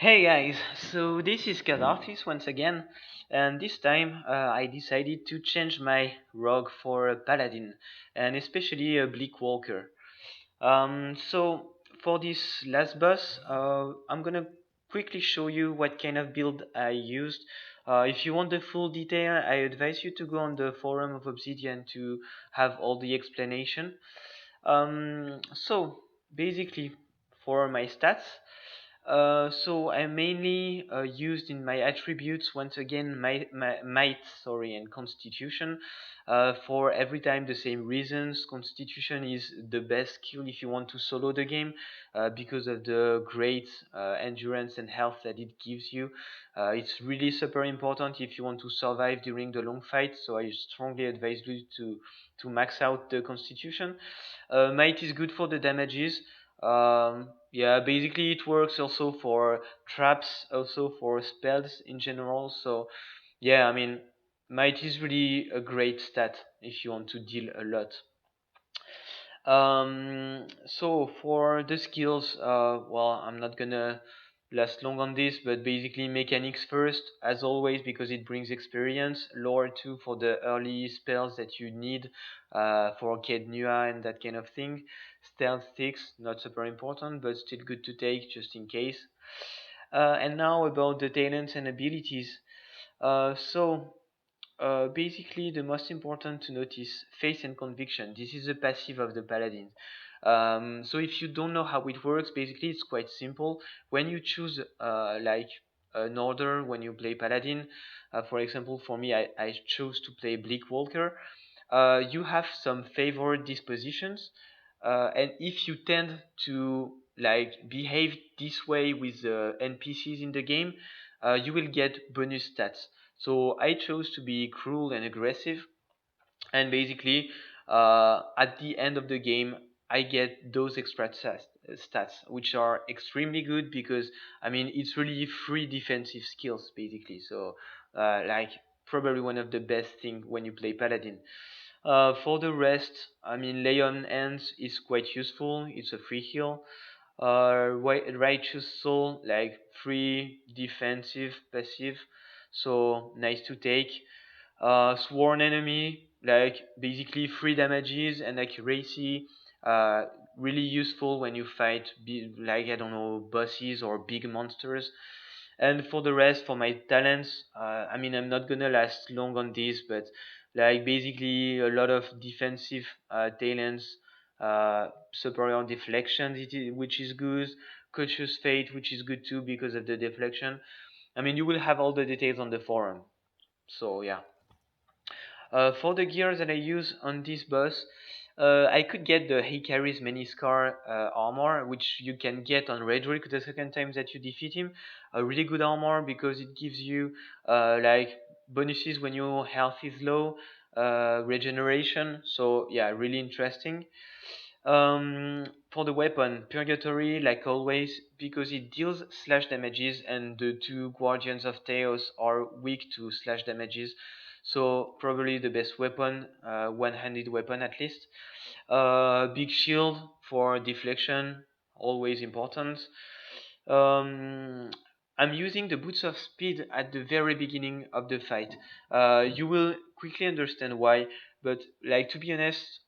Hey guys, so this is Catharsis once again, and this time I decided to change my rogue for a Paladin, and especially a Bleak Walker. So for this last boss, I'm gonna quickly show you what kind of build I used. If you want the full detail, I advise you to go on the forum of Obsidian to have all the explanation. So basically, for my stats, so I mainly used in my attributes once again might, sorry, and constitution. For every time the same reasons. Constitution is the best skill if you want to solo the game, because of the great endurance and health that it gives you. It's really super important if you want to survive during the long fight. So I strongly advise you to max out the constitution. Might is good for the damages. Yeah, basically it works also for traps, also for spells in general. So yeah, I mean, might is really a great stat if you want to deal a lot. So for the skills, well, I'm not gonna last long on this, but basically mechanics first, as always, because it brings experience. Lore too for the early spells that you need, for Kednua and that kind of thing. Stealth 6, not super important, but still good to take just in case. And now about the talents and abilities. Basically, the most important to notice, faith and conviction. This is the passive of the paladin. So if you don't know how it works, basically it's quite simple. When you choose like an order when you play paladin, for example, for me, I chose to play Bleak Walker. You have some favored dispositions, and if you tend to like behave this way with the NPCs in the game, you will get bonus stats. So I chose to be cruel and aggressive, and basically, at the end of the game, I get those extra stats, which are extremely good because I mean it's really free defensive skills basically. So, like probably one of the best thing when you play Paladin. For the rest, I mean Leon Ends is quite useful. It's a free heal. Righteous Soul, like free defensive passive, so nice to take. Sworn Enemy, like basically free damages and accuracy, uh, really useful when you fight like I don't know, bosses or big monsters. And for the rest, for my talents, I mean I'm not gonna last long on this, but like basically a lot of defensive talents, superior deflection, which is good. Cautious Fate, which is good too because of the deflection. I mean, you will have all the details on the forum. So yeah. For the gears that I use on this boss, I could get the He Carries Many Scar armor, which you can get on Redrick the second time that you defeat him. A really good armor because it gives you like bonuses when your health is low, regeneration. So yeah, really interesting. For the weapon, Purgatory, like always, because it deals slash damages, and the two Guardians of Chaos are weak to slash damages. So probably the best weapon, one-handed weapon at least. Big shield for deflection, always important. Um, I'm using the Boots of Speed at the very beginning of the fight. You will quickly understand why, but like to be honest,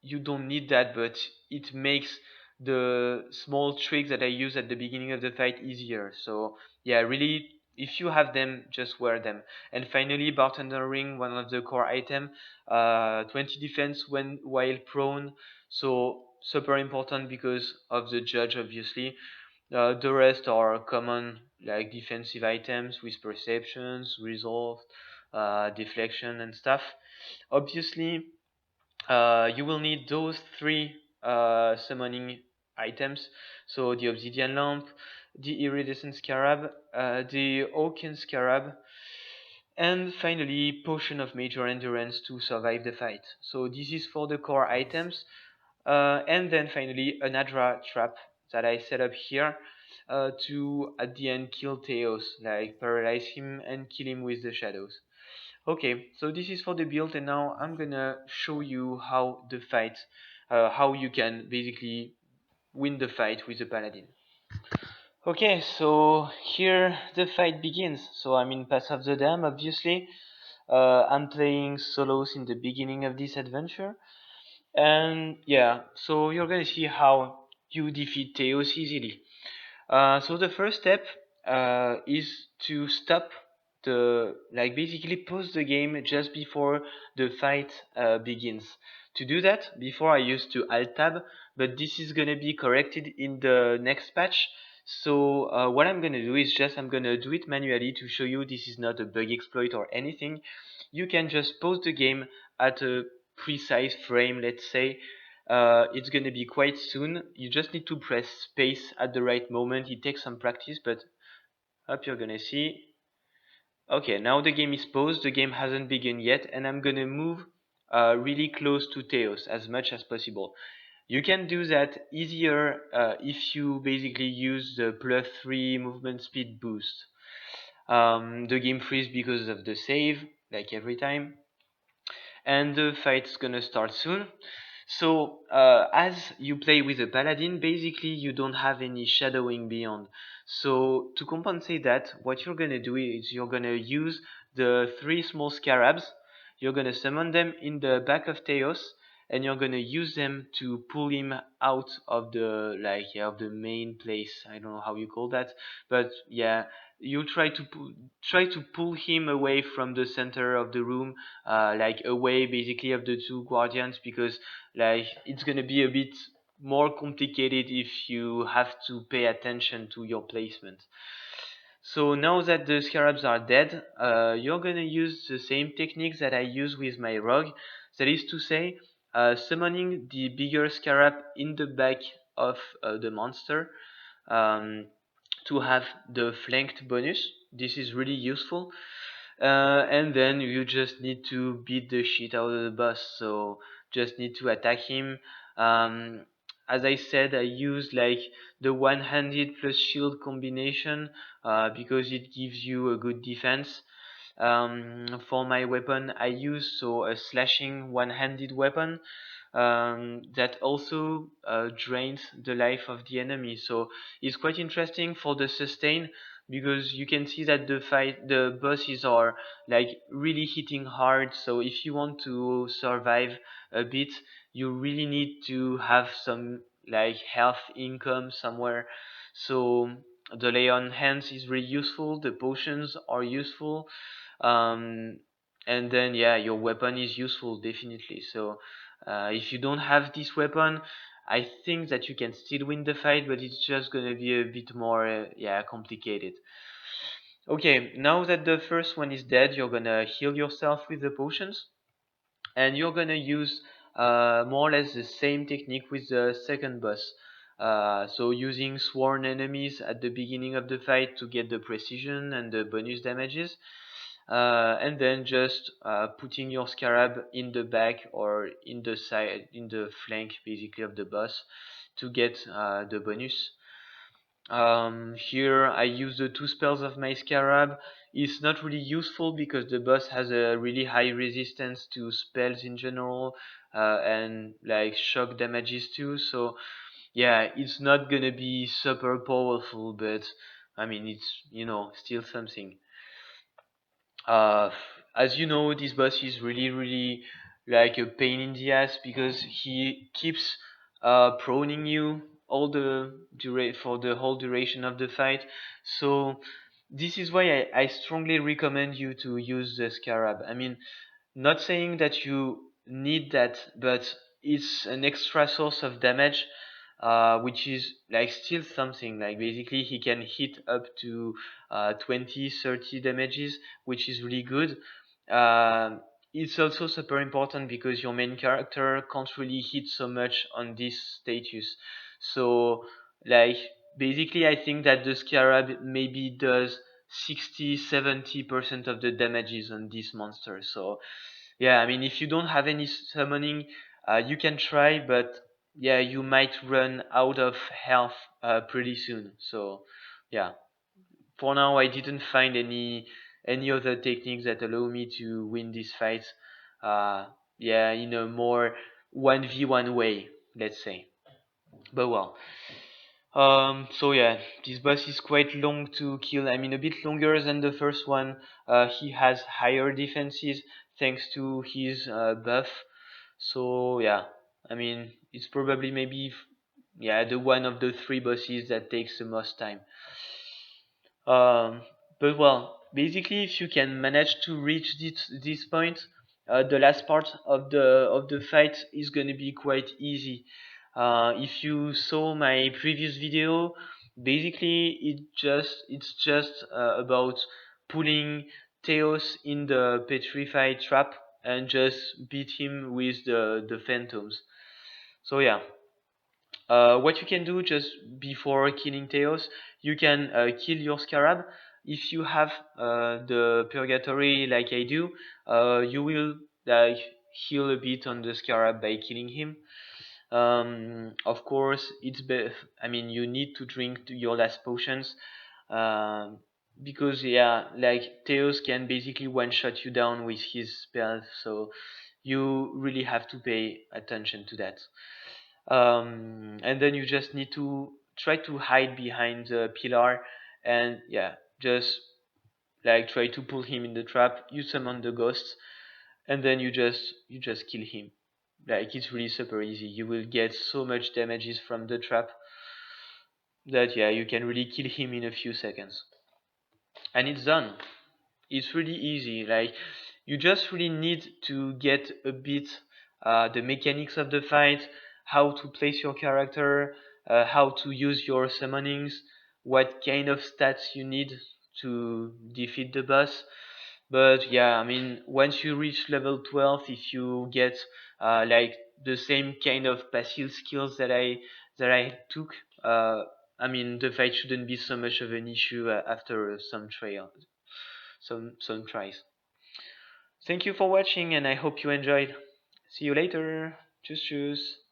you don't need that, but it makes the small tricks that I use at the beginning of the fight easier. So yeah, really, if you have them, just wear them. And finally, Bartender Ring, one of the core item, 20 defense when while prone. So super important because of the judge, obviously. The rest are common, like defensive items with perceptions, resolve, deflection, and stuff. Obviously, you will need those three summoning items. So the Obsidian Lamp, the Iridescent Scarab, the Oaken Scarab, and finally Potion of Major Endurance to survive the fight. So this is for the core items. And then finally an Adra trap that I set up here to at the end kill Theos, like paralyze him and kill him with the shadows. Okay, so this is for the build, and now I'm gonna show you how the fight, how you can basically win the fight with the paladin. Okay, so here the fight begins. So I'm in Pass of the Dam, obviously. I'm playing solos in the beginning of this adventure. And yeah, so you're gonna see how you defeat Theos easily. So the first step is to stop like basically pause the game just before the fight begins. To do that, before I used to Alt+Tab, but this is gonna be corrected in the next patch. So what I'm gonna do is just I'm gonna do it manually to show you this is not a bug exploit or anything. You can just pause the game at a precise frame, let's say, it's gonna be quite soon. You just need to press space at the right moment. It takes some practice, but up you're gonna see. Okay, now the game is paused. The game hasn't begun yet, and I'm gonna move really close to Theos as much as possible. You can do that easier if you basically use the +3 movement speed boost. The game freezes because of the save, like every time, and the fight's gonna start soon. So, as you play with a paladin, basically you don't have any shadowing beyond. So, to compensate that, what you're gonna do is you're gonna use the three small scarabs, you're gonna summon them in the back of Theos, and you're gonna use them to pull him out of the of the main place. I don't know how you call that, but yeah, you try to pull him away from the center of the room, like away basically of the two guardians, because like it's gonna be a bit more complicated if you have to pay attention to your placement. So now that the scarabs are dead, you're gonna use the same techniques that I use with my rogue. That is to say, summoning the bigger scarab in the back of the monster, um, to have the flanked bonus. This is really useful. And then you just need to beat the shit out of the boss. So just need to attack him. Um, as I said, I use like the one-handed plus shield combination because it gives you a good defense. For my weapon, I use a slashing one-handed weapon that also drains the life of the enemy. So it's quite interesting for the sustain because you can see that the bosses are like really hitting hard. So if you want to survive a bit, you really need to have some like health income somewhere. So the lay on hands is really useful. The potions are useful. Um, and then yeah, your weapon is useful definitely. So if you don't have this weapon, I think that you can still win the fight, but it's just gonna be a bit more complicated. Okay, now that the first one is dead, you're gonna heal yourself with the potions, and you're gonna use more or less the same technique with the second boss. So using sworn enemies at the beginning of the fight to get the precision and the bonus damages, and then just putting your scarab in the back or in the side, in the flank basically of the boss to get the bonus. Here I use the two spells of my scarab. It's not really useful because the boss has a really high resistance to spells in general, and like shock damages too. So yeah, it's not gonna be super powerful, but I mean it's still something. Uh, as you know, this boss is really like a pain in the ass because he keeps proning you all for the whole duration of the fight. So this is why I strongly recommend you to use the scarab. I mean, not saying that you need that, but it's an extra source of damage, which is like still something. Like basically, he can hit up to 20, 30 damages, which is really good. Um it's also super important because your main character can't really hit so much on this status. So, like, basically, I think that the scarab maybe does 60, 70% of the damages on this monster. So, yeah, I mean, if you don't have any summoning, you can try, but yeah, you might run out of health pretty soon. So, yeah, for now, I didn't find any other techniques that allow me to win this fight. Uh, yeah, in a more 1v1 way, let's say. But well. So yeah, this boss is quite long to kill. I mean, a bit longer than the first one. He has higher defenses thanks to his buff. So yeah, I mean, it's probably maybe yeah, the one of the three bosses that takes the most time. Um, but well, basically, if you can manage to reach this point, the last part of the fight is gonna be quite easy. If you saw my previous video, basically it's just about pulling Theos in the petrified trap and just beat him with the phantoms. So yeah, what you can do just before killing Theos, you can kill your Scarab. If you have the Purgatory like I do, you will like heal a bit on the Scarab by killing him. Of course, I mean, you need to drink your last potions, um, because yeah, like Theos can basically one shot you down with his spell, so you really have to pay attention to that. And then you just need to try to hide behind the pillar, and yeah, just like try to pull him in the trap. You summon the ghosts, and then you just kill him. Like it's really super easy. You will get so much damages from the trap that yeah, you can really kill him in a few seconds, and it's done. It's really easy. Like you just really need to get a bit the mechanics of the fight, how to place your character, how to use your summonings, what kind of stats you need to defeat the boss. But yeah, I mean, once you reach level 12, if you get like the same kind of passive skills that I took, uh, I mean, the fight shouldn't be so much of an issue after some tries. Thank you for watching, and I hope you enjoyed. See you later. Tschüss, tschüss.